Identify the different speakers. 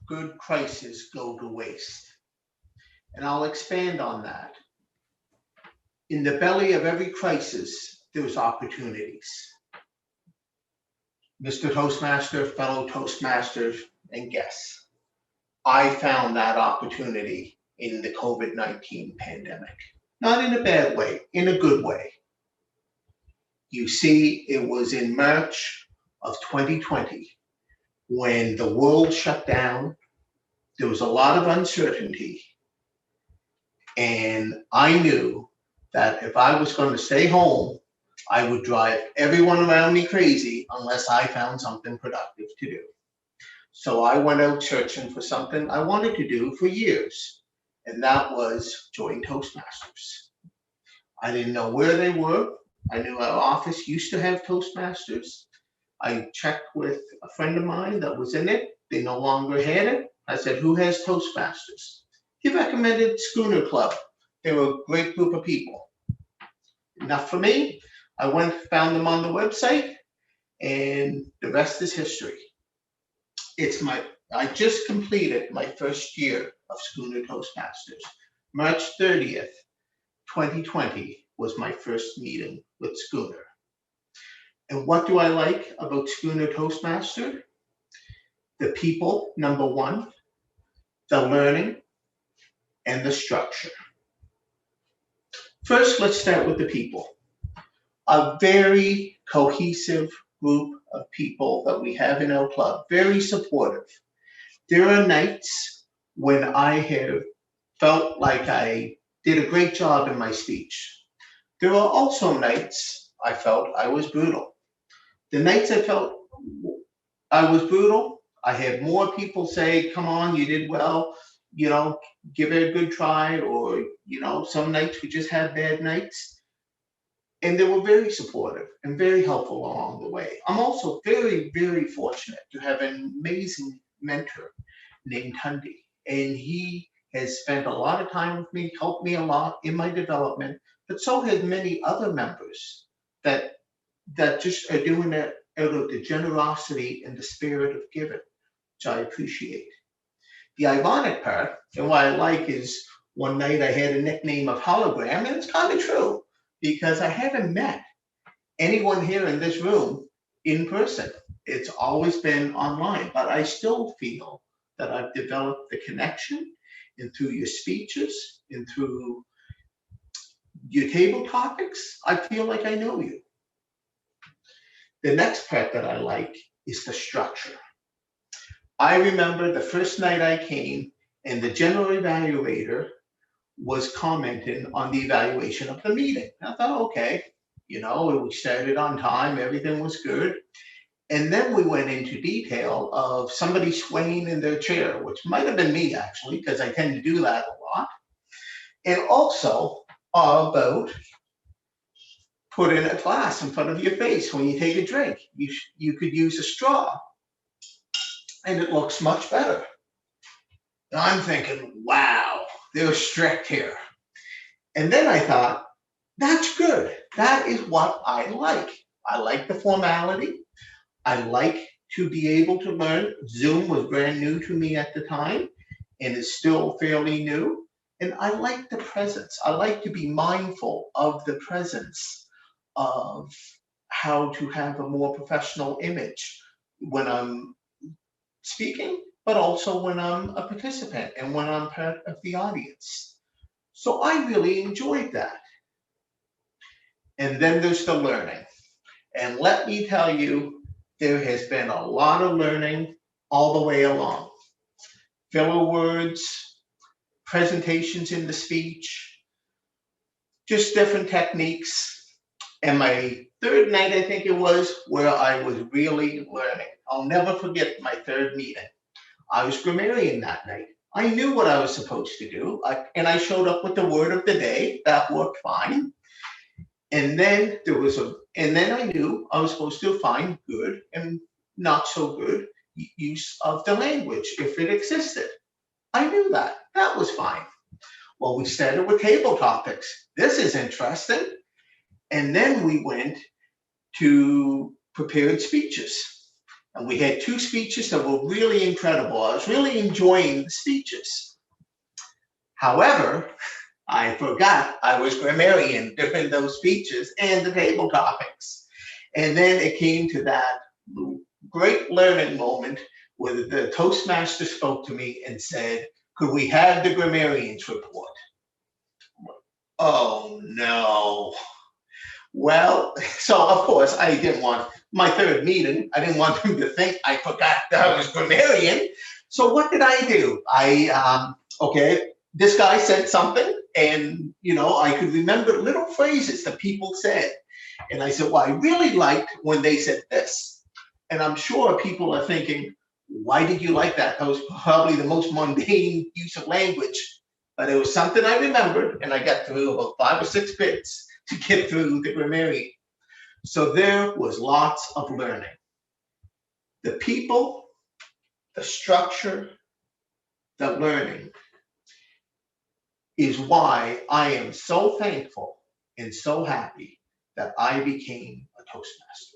Speaker 1: good crises go to waste. And I'll expand on that. In the belly of every crisis, there's opportunities. Mr. Toastmaster, fellow Toastmasters, and guests, I found that opportunity in the COVID-19 pandemic. Not in a bad way, in a good way. You see, it was in March of 2020 when the world shut down. There was a lot of uncertainty. And I knew that if I was going to stay home, I would drive everyone around me crazy unless I found something productive to do. So I went out searching for something I wanted to do for years, and that was join Toastmasters. I didn't know where they were. I knew our office used to have Toastmasters. I checked with a friend of mine that was in it. They no longer had it. I said, who has Toastmasters? He recommended Schooner Club. They were a great group of people. Enough for me. I went, found them on the website, and the rest is history. I just completed my first year of Schooner Toastmasters. March 30th, 2020 was my first meeting with Schooner. And what do I like about Schooner Toastmaster? The people, number one, the learning, and the structure. First, let's start with the people. A very cohesive group of people that we have in our club, very supportive. There are nights when I have felt like I did a great job in my speech. There are also nights I felt I was brutal. The nights I felt I was brutal, I had more people say, come on, you did well, give it a good try, or, some nights we just had bad nights. And they were very supportive and very helpful along the way. I'm also very, very fortunate to have an amazing mentor named Tundi. And he has spent a lot of time with me, helped me a lot in my development, but so have many other members that just are doing it out of the generosity and the spirit of giving, which I appreciate. The ironic part, and what I like, is one night I had a nickname of Hologram, and it's kind of true, because I haven't met anyone here in this room in person. It's always been online, but I still feel that I've developed the connection, and through your speeches and through your table topics, I feel like I know you. The next part that I like is the structure. I remember the first night I came and the general evaluator was commenting on the evaluation of the meeting. I thought, okay, we started on time, everything was good. And then we went into detail of somebody swaying in their chair, which might have been me actually, because I tend to do that a lot. And also about putting a glass in front of your face when you take a drink. You could use a straw and it looks much better. And I'm thinking, wow, they're strict here. And then I thought, that's good. That is what I like. I like the formality. I like to be able to learn. Zoom was brand new to me at the time and is still fairly new. And I like the presence. I like to be mindful of the presence of how to have a more professional image when I'm speaking, but also when I'm a participant and when I'm part of the audience. So I really enjoyed that. And then there's the learning. And let me tell you, there has been a lot of learning all the way along. Filler words, presentations in the speech, just different techniques. And my third night, I think it was, where I was really learning. I'll never forget my third meeting. I was grammarian that night. I knew what I was supposed to do, and I showed up with the word of the day. That worked fine. And then I knew I was supposed to find good and not so good use of the language if it existed. I knew that. That was fine. Well, we started with table topics. This is interesting. And then we went to prepared speeches. And we had two speeches that were really incredible. I was really enjoying the speeches. However, I forgot I was grammarian during those speeches and the table topics. And then it came to that great learning moment where the Toastmaster spoke to me and said, could we have the grammarians report? Oh no. Well, so of course I didn't want my third meeting. I didn't want them to think I forgot that I was grammarian. So what did I do? Okay, this guy said something, and I could remember little phrases that people said. And I said, well, I really liked when they said this. And I'm sure people are thinking, why did you like that? That was probably the most mundane use of language. But it was something I remembered, and I got through about 5 or 6 bits to get through the grammarian. So there was lots of learning. The people, the structure, the learning is why I am so thankful and so happy that I became a Toastmaster.